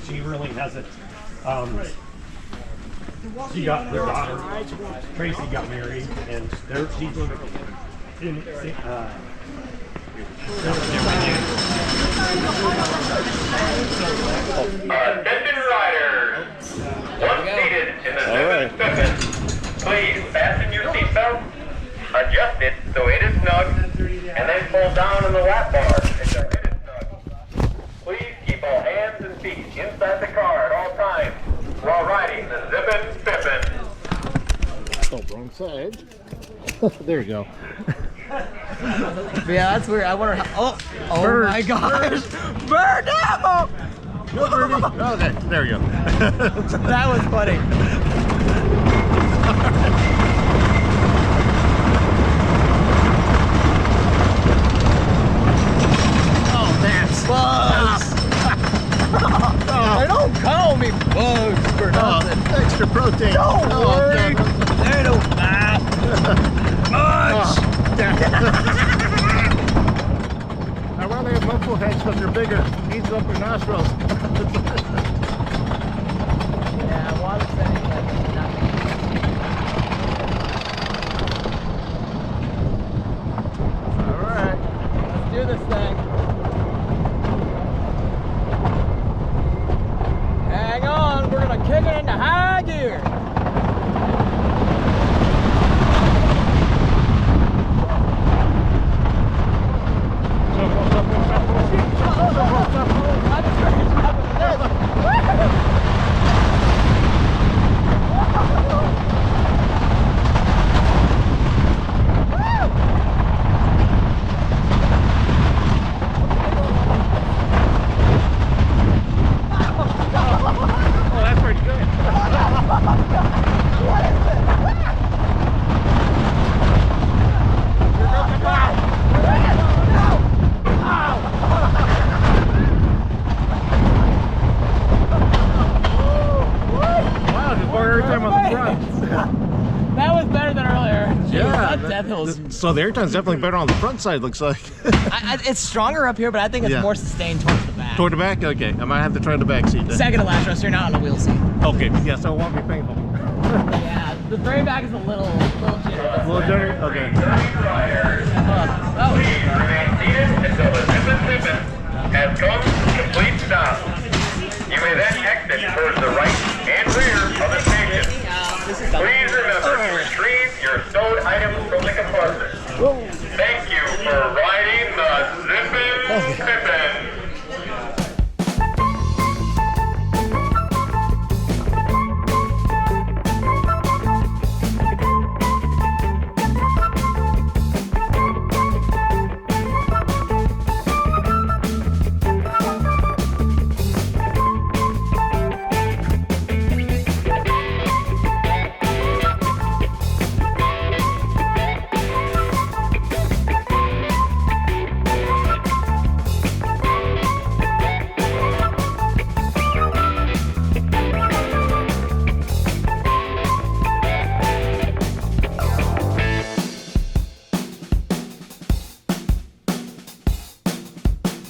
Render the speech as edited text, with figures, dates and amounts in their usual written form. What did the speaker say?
She really hasn't. She got their daughter, Tracy, got married, and she's living in Attention riders, once seated in the Zippin Pippin, please fasten your seatbelt, adjust it so it is snug, and then pull down on the lap bar until it is snug. Please keep all hands and feet inside the car at all times while riding the Zippin Pippin. Oh, wrong side. There you go. Yeah, that's weird. I wonder how. Oh my gosh! Bird, no! Go, Birdie. Oh, there you go. That was funny. Oh, that's Bugs! They don't call me bugs for nothing. extra protein. Don't worry. God. They don't laugh much. I rather have muffle heads because they're bigger. Eats up your nostrils. Yeah, water setting like nothing. All right, let's do this thing. Hang on, we're gonna kick it into high gear. That was better than earlier. Jeez, So the airtime's definitely better on the front side, looks like. it's stronger up here, but I think it's more sustained towards the back. Toward the back? Okay, I might have to try the back seat then. Second to last row, so you're not on the wheel seat. Okay, yeah, so it won't be painful. Yeah, the very back is a little jittery. A little jittery? Okay. Please remain seated until the Zippin Pippin has come to complete stop. You may then exit towards the right and rear of the station. Please remember to retrieve your stowed items from the compartment. Thank you for riding the Zippin Pippin.